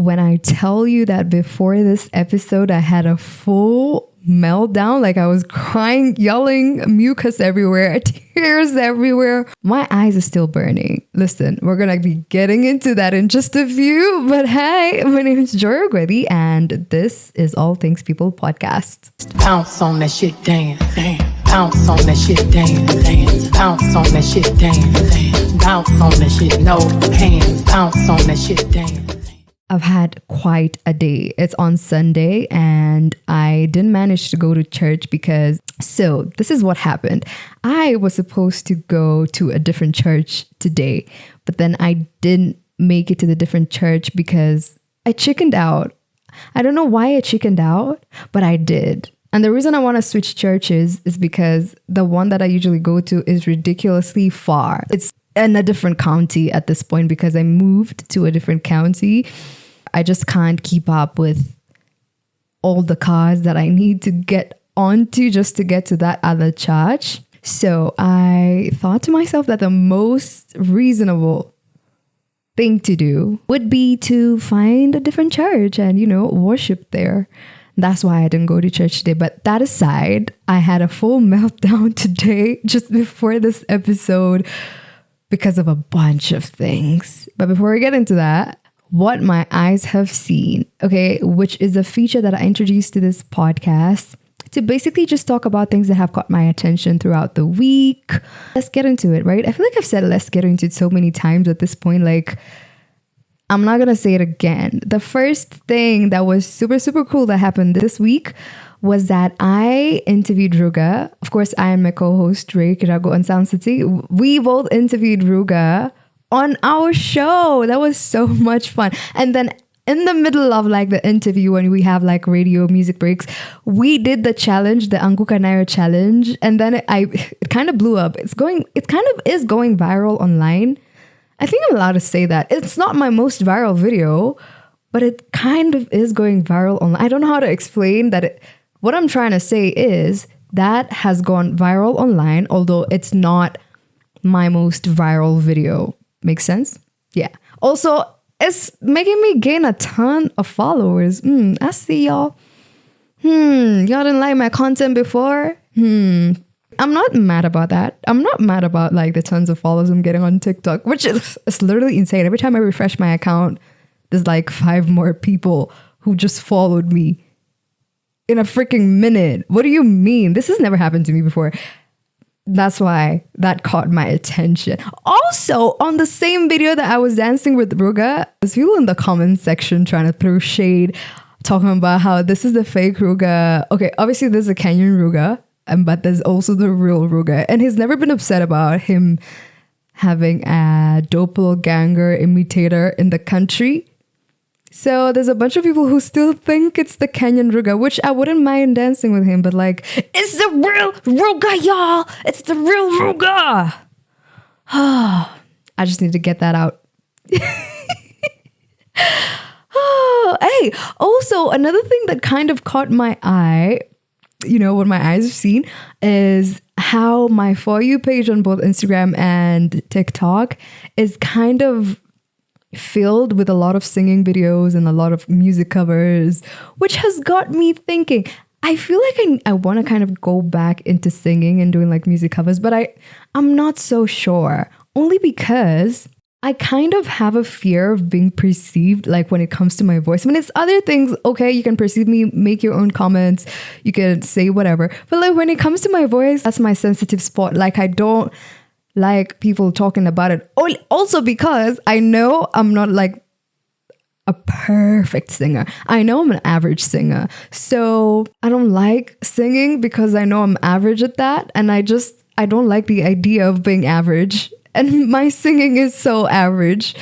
When I tell you that before this episode, I had a full meltdown, like I was crying, yelling, mucus everywhere, tears everywhere. My eyes are still burning. Listen, we're going to be getting into that in just a few. But hey, my name is Joy Ogwedi, and this is All Things People podcast. Pounce on that shit, dance, dance. Pounce on that shit, dance, dance. Pounce on that shit, dance, dance. Bounce on that shit, no hands. Pounce on that shit, dance. I've had quite a day. It's on Sunday and I didn't manage to go to church because, so this is what happened. I was supposed to go to a different church today, but then I didn't make it to the different church because I chickened out. I don't know why I chickened out, but I did. And the reason I want to switch churches is because the one that I usually go to is ridiculously far. It's in a different county at this point because I moved to a different county. I just can't keep up with all the cars that I need to get onto just to get to that other church. So I thought to myself that the most reasonable thing to do would be to find a different church and, worship there. That's why I didn't go to church today. But that aside, I had a full meltdown today just before this episode because of a bunch of things. But before we get into that, what my eyes have seen, okay, which is a feature that I introduced to this podcast to basically just talk about things that have caught my attention throughout the week. Let's get into it, right? I feel like I've said let's get into it so many times at this point, like I'm not going to say it again. The first thing that was super, super cool that happened this week was that I interviewed Ruga. Of course, I and my co-host Ray Kirago on Sound City. We both interviewed Ruga on our show. That was so much fun. And then in the middle of like the interview, when we have like radio music breaks, we did the challenge, the Angkuka Naira challenge. And then it kind of blew up. It kind of is going viral online. I think I'm allowed to say that. It's not my most viral video, but it kind of is going viral online. I don't know how to explain that. What I'm trying to say is that has gone viral online, although it's not my most viral video. Makes sense? Yeah. Also, it's making me gain a ton of followers. I see y'all. Y'all didn't like my content before? I'm not mad about that. I'm not mad about like the tons of followers I'm getting on TikTok, which is literally insane. Every time I refresh my account, there's like 5 more people who just followed me in a freaking minute. What do you mean? This has never happened to me before. That's why that caught my attention. Also, on the same video that I was dancing with Ruga, there's people in the comments section trying to throw shade, talking about how this is the fake Ruga. Okay, obviously there's a Kenyan Ruga, but there's also the real Ruga. And he's never been upset about him having a doppelganger imitator in the country. So there's a bunch of people who still think it's the Kenyan Ruga, which I wouldn't mind dancing with him, but like, it's the real Ruga, y'all! It's the real Ruga! I just need to get that out. Hey, also another thing that kind of caught my eye, what my eyes have seen, is how my For You page on both Instagram and TikTok is kind of filled with a lot of singing videos and a lot of music covers, which has got me thinking. I feel like I want to kind of go back into singing and doing like music covers, but I'm not so sure. Only because I kind of have a fear of being perceived, like when it comes to my voice. I mean, it's other things, okay, you can perceive me, make your own comments, you can say whatever. But like when it comes to my voice, that's my sensitive spot. Like I don't like people talking about it. Also because I know I'm not like a perfect singer. I know I'm an average singer. So I don't like singing because I know I'm average at that. And I don't like the idea of being average. And my singing is so average.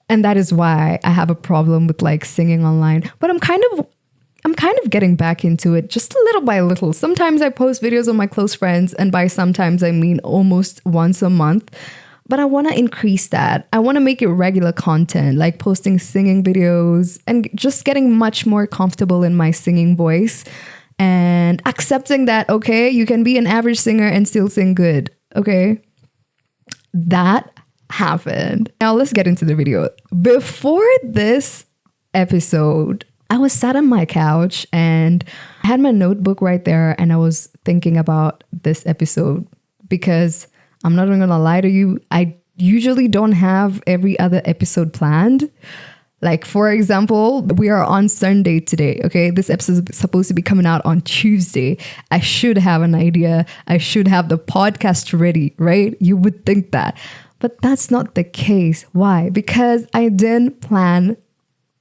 And that is why I have a problem with like singing online. But I'm kind of getting back into it just a little by little. Sometimes I post videos on my close friends, and by sometimes I mean almost once a month. But I want to increase that. I want to make it regular content, like posting singing videos and just getting much more comfortable in my singing voice and accepting that, okay, you can be an average singer and still sing good. Okay. That happened. Now let's get into the video. Before this episode, I was sat on my couch and I had my notebook right there and I was thinking about this episode because I'm not even gonna lie to you, I usually don't have every other episode planned. Like, for example, we are on Sunday today, okay? This episode is supposed to be coming out on Tuesday. I should have an idea. I should have the podcast ready, right? You would think that. But that's not the case. Why? Because I didn't plan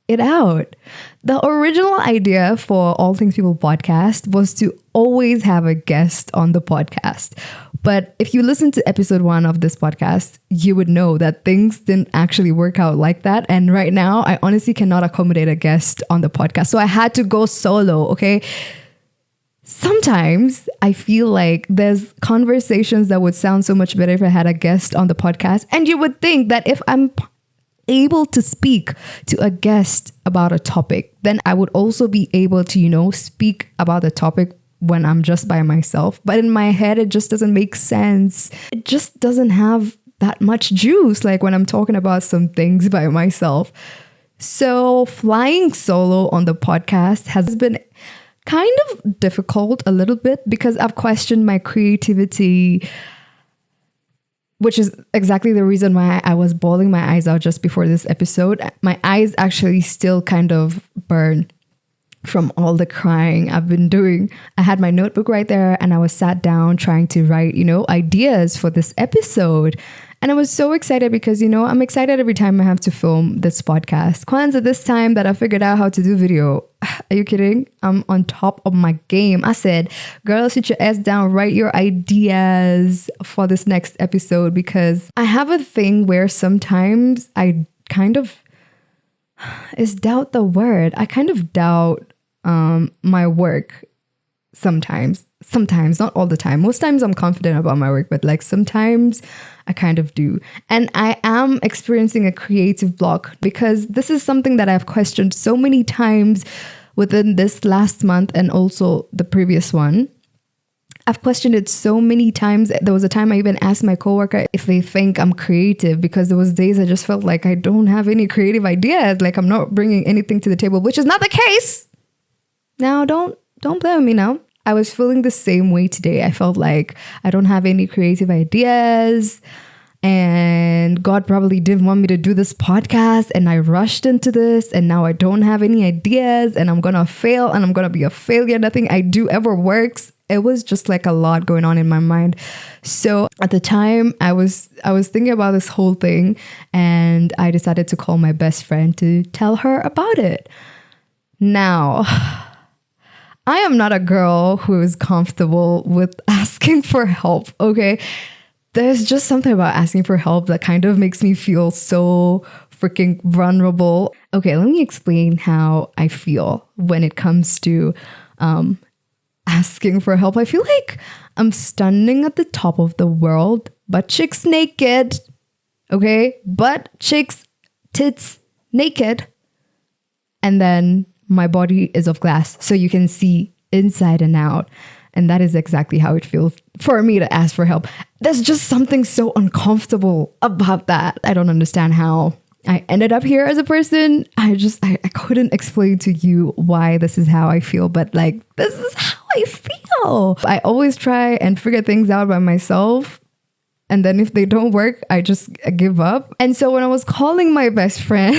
it out. The original idea for All Things People podcast was to always have a guest on the podcast. But if you listen to episode 1 of this podcast, you would know that things didn't actually work out like that. And right now, I honestly cannot accommodate a guest on the podcast. So I had to go solo, okay? Sometimes I feel like there's conversations that would sound so much better if I had a guest on the podcast. And you would think that if I'm able to speak to a guest about a topic, then I would also be able to, speak about the topic when I'm just by myself. But in my head, it just doesn't make sense. It just doesn't have that much juice, like when I'm talking about some things by myself. So flying solo on the podcast has been kind of difficult a little bit because I've questioned my creativity, which is exactly the reason why I was bawling my eyes out just before this episode. My eyes actually still kind of burn from all the crying I've been doing. I had my notebook right there and I was sat down trying to write, ideas for this episode. And I was so excited because, I'm excited every time I have to film this podcast. Kwanzaa, this time that I figured out how to do video. Are you kidding? I'm on top of my game. I said, girl, sit your ass down, write your ideas for this next episode, because I have a thing where sometimes I kind of, is doubt the word? I kind of doubt my work sometimes, not all the time. Most times I'm confident about my work, but like sometimes I kind of do. And I am experiencing a creative block because this is something that I've questioned so many times within this last month and also the previous one. I've questioned it so many times. There was a time I even asked my coworker if they think I'm creative, because there was days I just felt like I don't have any creative ideas, like I'm not bringing anything to the table, which is not the case. Now, don't blame me now. I was feeling the same way today. I felt like I don't have any creative ideas and God probably didn't want me to do this podcast and I rushed into this and now I don't have any ideas and I'm going to fail and I'm going to be a failure. Nothing I do ever works. It was just like a lot going on in my mind. So at the time I was thinking about this whole thing and I decided to call my best friend to tell her about it. Now, I am not a girl who is comfortable with asking for help, okay? There's just something about asking for help that kind of makes me feel so freaking vulnerable. Okay, let me explain how I feel when it comes to asking for help. I feel like I'm standing at the top of the world, butt cheeks naked, okay? Butt cheeks, tits naked, and then my body is of glass, so you can see inside and out. And that is exactly how it feels for me to ask for help. There's just something so uncomfortable about that. I don't understand how I ended up here as a person. I couldn't explain to you why this is how I feel, but like, this is how I feel. I always try and figure things out by myself. And then if they don't work, I just give up. And so when I was calling my best friend,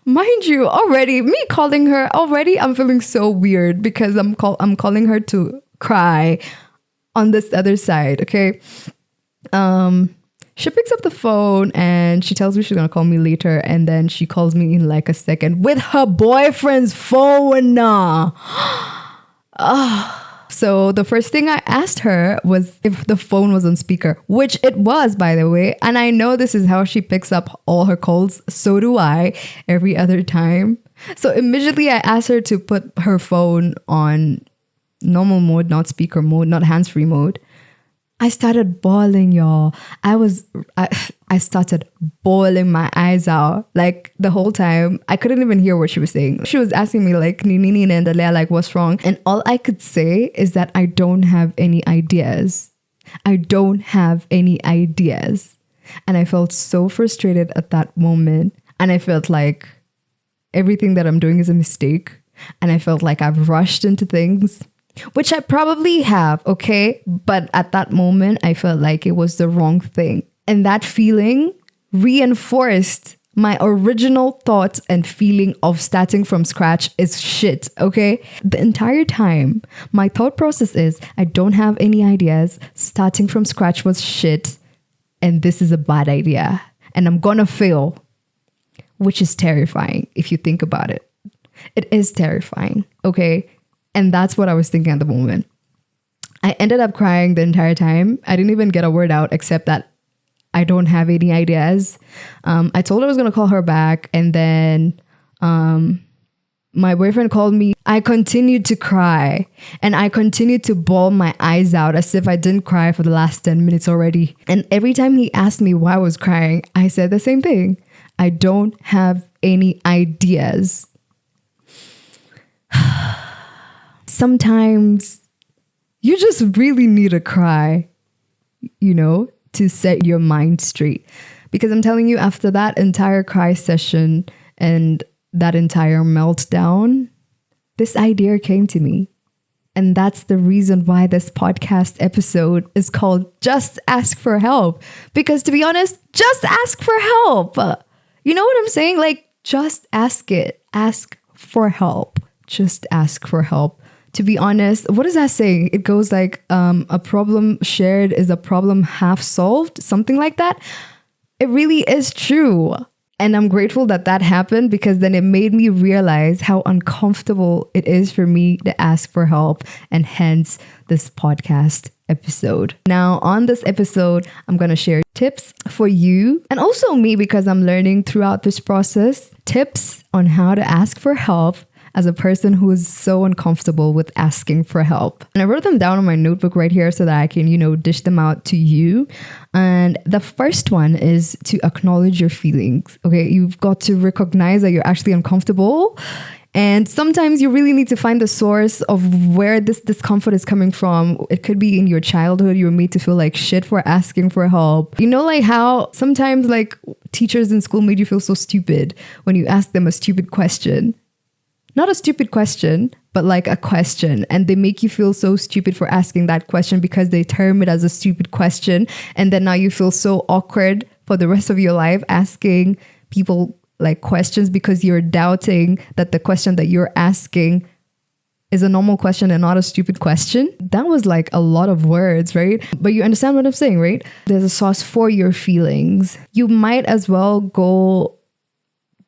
mind you, already, me calling her, already I'm feeling so weird because I'm calling her to cry on this other side, okay? She picks up the phone and she tells me she's gonna call me later. And then she calls me in like a second with her boyfriend's phone. So the first thing I asked her was if the phone was on speaker, which it was, by the way. And I know this is how she picks up all her calls. So do I every other time. So immediately I asked her to put her phone on normal mode, not speaker mode, not hands-free mode. I started bawling, y'all. I started bawling my eyes out. Like the whole time, I couldn't even hear what she was saying. She was asking me like, Nini Nendalea, like what's wrong? And all I could say is that I don't have any ideas. I don't have any ideas. And I felt so frustrated at that moment. And I felt like everything that I'm doing is a mistake. And I felt like I've rushed into things, which I probably have, okay? But at that moment, I felt like it was the wrong thing. And that feeling reinforced my original thoughts and feeling of starting from scratch is shit, okay? The entire time, my thought process is, I don't have any ideas. Starting from scratch was shit. And this is a bad idea. And I'm gonna fail, which is terrifying if you think about it. It is terrifying, okay? And that's what I was thinking at the moment. I ended up crying the entire time. I didn't even get a word out except that I don't have any ideas. I told her I was going to call her back. And then my boyfriend called me. I continued to cry. And I continued to bawl my eyes out as if I didn't cry for the last 10 minutes already. And every time he asked me why I was crying, I said the same thing. I don't have any ideas. Sometimes you just really need to cry, you know, to set your mind straight. Because I'm telling you, after that entire cry session and that entire meltdown, this idea came to me. And that's the reason why this podcast episode is called Just Ask for Help. Because to be honest, just ask for help. You know what I'm saying? Like, just ask it. Ask for help. Just ask for help. To be honest, what is that saying? It goes like, a problem shared is a problem half solved, something like that. It really is true. And I'm grateful that that happened, because then it made me realize how uncomfortable it is for me to ask for help, and hence this podcast episode. Now, on this episode, I'm going to share tips for you and also me, because I'm learning throughout this process, tips on how to ask for help as a person who is so uncomfortable with asking for help. And I wrote them down on my notebook right here so that I can, dish them out to you. And the first one is to acknowledge your feelings. Okay, you've got to recognize that you're actually uncomfortable. And sometimes you really need to find the source of where this discomfort is coming from. It could be in your childhood. You were made to feel like shit for asking for help. You know, like how sometimes like teachers in school made you feel so stupid when you asked them a stupid question. Not a stupid question, but like a question. And they make you feel so stupid for asking that question because they term it as a stupid question. And then now you feel so awkward for the rest of your life asking people like questions because you're doubting that the question that you're asking is a normal question and not a stupid question. That was like a lot of words, right? But you understand what I'm saying, right? There's a source for your feelings. You might as well go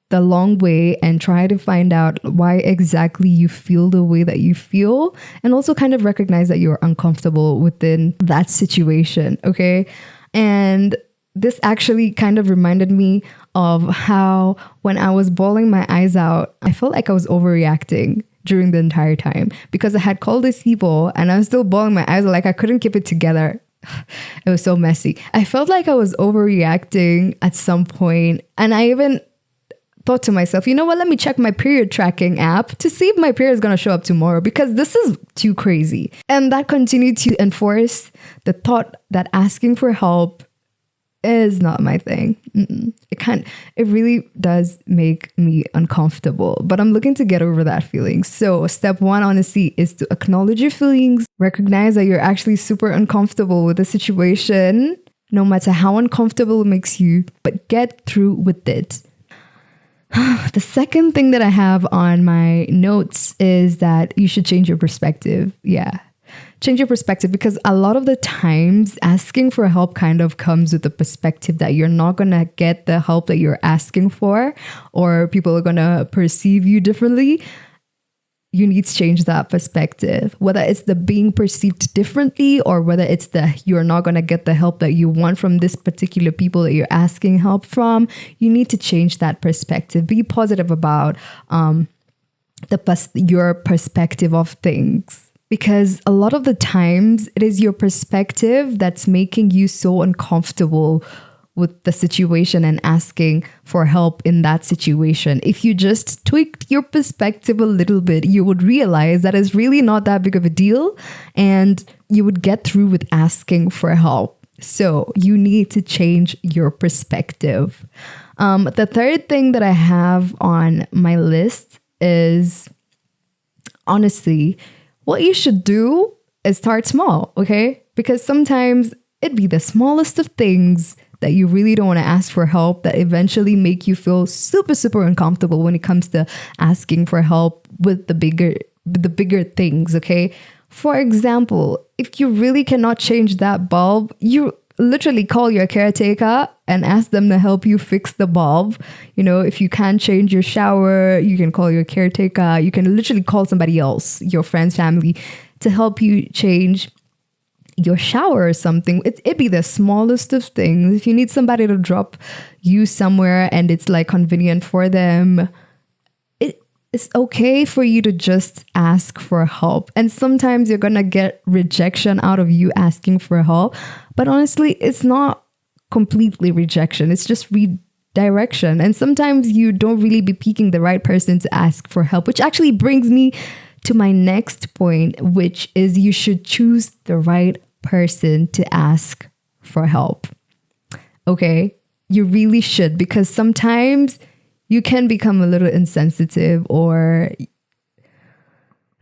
the long way and try to find out why exactly you feel the way that you feel, and also kind of recognize that you're uncomfortable within that situation, okay? And this actually kind of reminded me of how when I was bawling my eyes out, I felt like I was overreacting during the entire time because I had called these people and I was still bawling my eyes out, like I couldn't keep it together. It was so messy. I felt like I was overreacting at some point, and I even thought to myself, you know what, let me check my period tracking app to see if my period is going to show up tomorrow, because this is too crazy. And that continued to enforce the thought that asking for help is not my thing. It really does make me uncomfortable, but I'm looking to get over that feeling. So step one, honestly, is to acknowledge your feelings, recognize that you're actually super uncomfortable with the situation, no matter how uncomfortable it makes you, but get through with it. The second thing that I have on my notes is that you should change your perspective. Yeah. Change your perspective, because a lot of the times asking for help kind of comes with the perspective that you're not going to get the help that you're asking for, or people are going to perceive you differently. You need to change that perspective, whether it's the being perceived differently or whether it's the you're not going to get the help that you want from this particular people that you're asking help from. You need to change that perspective. Be positive about your perspective of things, because a lot of the times it is your perspective that's making you so uncomfortable with the situation and asking for help in that situation. If you just tweaked your perspective a little bit, you would realize that it's really not that big of a deal, and you would get through with asking for help. So you need to change your perspective. The third thing that I have on my list is, honestly, what you should do is start small, okay? Because sometimes it'd be the smallest of things that you really don't want to ask for help that eventually make you feel super, super uncomfortable when it comes to asking for help with the bigger things, okay? For example, if you really cannot change that bulb, you literally call your caretaker and ask them to help you fix the bulb. You know, if you can't change your shower, you can call your caretaker. You can literally call somebody else, your friends, family, to help you change your shower or something. It'd be the smallest of things. If you need somebody to drop you somewhere and it's like convenient for them, it's okay for you to just ask for help. And sometimes you're gonna get rejection out of you asking for help. But honestly, it's not completely rejection. It's just redirection. And sometimes you don't really be picking the right person to ask for help, which actually brings me to my next point, which is you should choose the right person to ask for help. Okay? You really should, because sometimes you can become a little insensitive or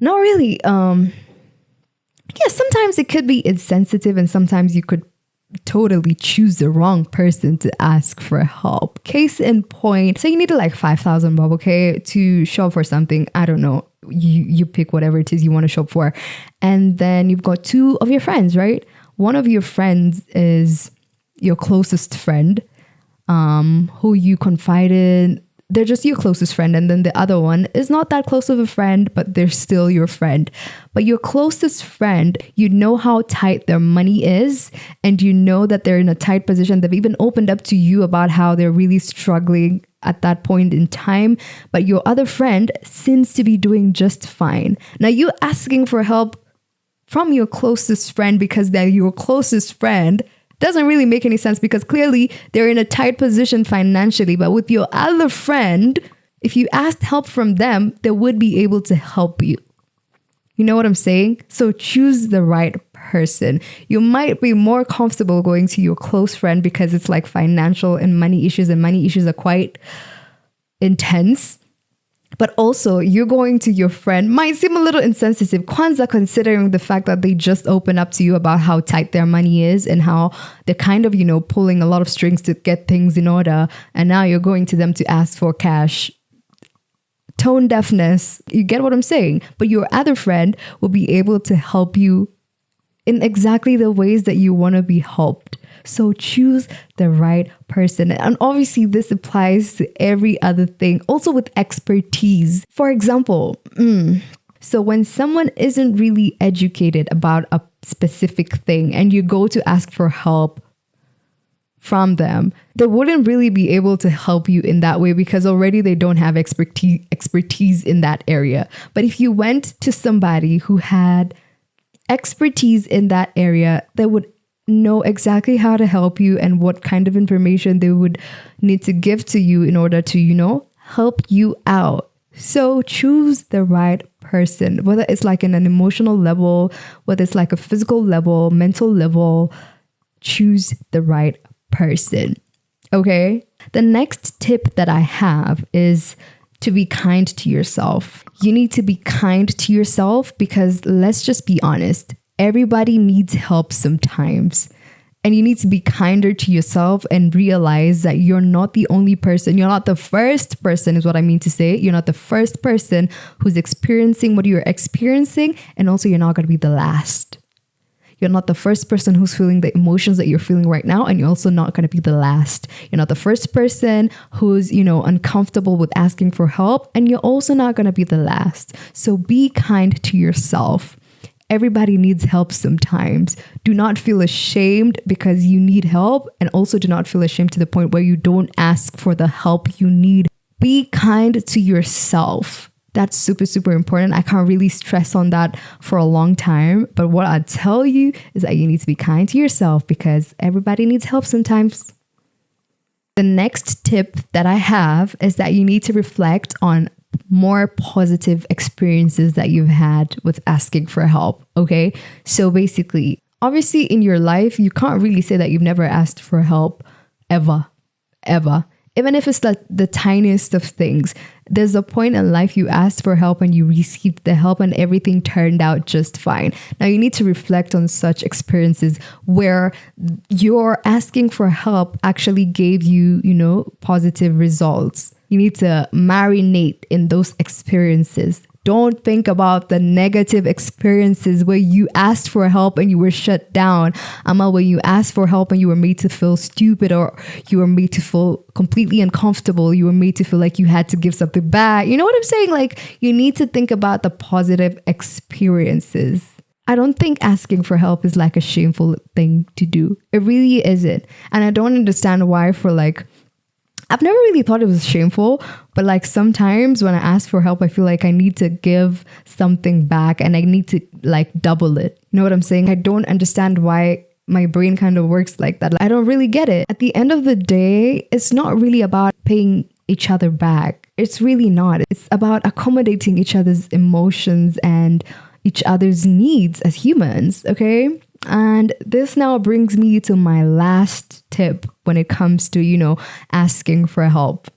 not really. Sometimes it could be insensitive and sometimes you could totally choose the wrong person to ask for help. Case in point, so you need like 5,000 bob, okay, to shop for something. I don't know. You pick whatever it is you want to shop for. And then you've got two of your friends, right? One of your friends is your closest friend, who you confide in. They're just your closest friend. And then the other one is not that close of a friend, but they're still your friend. But your closest friend, you know how tight their money is, and you know that they're in a tight position. They've even opened up to you about how they're really struggling at that point in time. But your other friend seems to be doing just fine. Now, you asking for help from your closest friend because they're your closest friend doesn't really make any sense, because clearly they're in a tight position financially. But with your other friend, if you asked help from them, they would be able to help you. You know what I'm saying? So choose the right person. You might be more comfortable going to your close friend because it's like financial and money issues are quite intense. But also, you're going to your friend, might seem a little insensitive, Kwanzaa, considering the fact that they just open up to you about how tight their money is and how they're kind of, pulling a lot of strings to get things in order. And now you're going to them to ask for cash. Tone deafness, you get what I'm saying? But your other friend will be able to help you in exactly the ways that you want to be helped. So choose the right person. And obviously this applies to every other thing, also with expertise. For example, so when someone isn't really educated about a specific thing and you go to ask for help from them, they wouldn't really be able to help you in that way because already they don't have expertise in that area. But if you went to somebody who had expertise in that area, they would know exactly how to help you and what kind of information they would need to give to you in order to, help you out. So choose the right person, whether it's like in an emotional level, whether it's like a physical level, mental level, choose the right person. Okay. The next tip that I have is to be kind to yourself. You need to be kind to yourself because let's just be honest. Everybody needs help sometimes. And you need to be kinder to yourself and realize that you're not the only person. You're not the first person is what I mean to say. You're not the first person who's experiencing what you're experiencing. And also you're not going to be the last. You're not the first person who's feeling the emotions that you're feeling right now. And you're also not going to be the last. You're not the first person who's, uncomfortable with asking for help. And you're also not going to be the last. So be kind to yourself. Everybody needs help sometimes. Do not feel ashamed because you need help, and also do not feel ashamed to the point where you don't ask for the help you need. Be kind to yourself. That's super, super important. I can't really stress on that for a long time. But what I tell you is that you need to be kind to yourself because everybody needs help sometimes. The next tip that I have is that you need to reflect on more positive experiences that you've had with asking for help. Okay. So basically, obviously in your life, you can't really say that you've never asked for help ever. If Even if it's the tiniest of things, there's a point in life you asked for help and you received the help and everything turned out just fine. Now you need to reflect on such experiences where your asking for help actually gave you, positive results. You need to marinate in those experiences. Don't think about the negative experiences where you asked for help and you were shut down. Where you asked for help and you were made to feel stupid, or you were made to feel completely uncomfortable. You were made to feel like you had to give something back. You know what I'm saying? Like, you need to think about the positive experiences. I don't think asking for help is like a shameful thing to do. It really isn't. And I don't understand why I've never really thought it was shameful, but like sometimes when I ask for help, I feel like I need to give something back and I need to like double it. You know what I'm saying? I don't understand why my brain kind of works like that. I don't really get it. At the end of the day, it's not really about paying each other back. It's really not. It's about accommodating each other's emotions and each other's needs as humans, okay? And this now brings me to my last tip when it comes to, asking for help.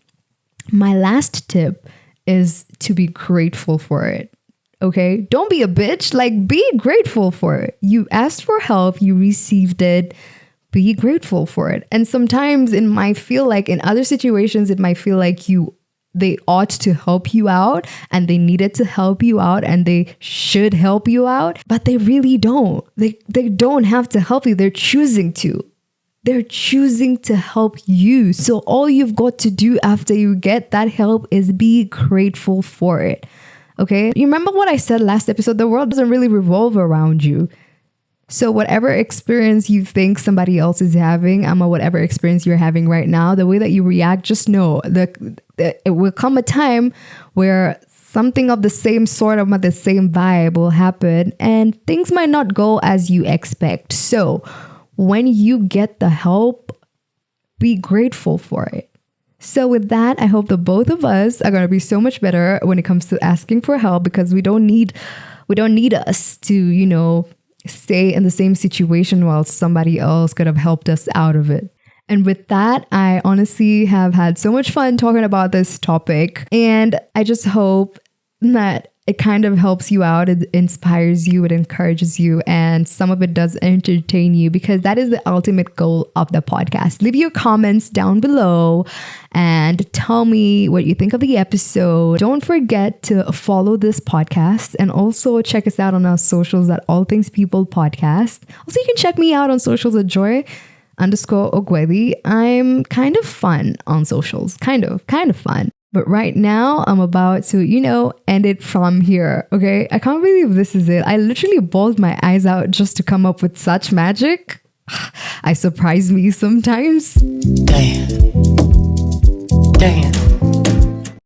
My last tip is to be grateful for it. Okay? Don't be a bitch. Like, be grateful for it. You asked for help, you received it. Be grateful for it. And sometimes it might feel like, in other situations, it might feel like they ought to help you out and they needed to help you out and they should help you out, but they really don't. They don't have to help you. They're choosing to. They're choosing to help you. So all you've got to do after you get that help is be grateful for it. Okay? You remember what I said last episode? The world doesn't really revolve around you. So whatever experience you think somebody else is having, whatever experience you're having right now, the way that you react, just know that it will come a time where something of the same sort of the same vibe will happen and things might not go as you expect. So when you get the help, be grateful for it. So with that, I hope the both of us are going to be so much better when it comes to asking for help, because we don't need us to, stay in the same situation while somebody else could have helped us out of it. And with that, I honestly have had so much fun talking about this topic. And I just hope that it kind of helps you out. It inspires you. It encourages you. And some of it does entertain you, because that is the ultimate goal of the podcast. Leave your comments down below and tell me what you think of the episode. Don't forget to follow this podcast and also check us out on our socials at All Things People Podcast. Also, you can check me out on socials at Joy_Ogweli. I'm kind of fun on socials. Kind of fun. But right now, I'm about to, end it from here, okay? I can't believe this is it. I literally bawled my eyes out just to come up with such magic. I surprise me sometimes. Damn.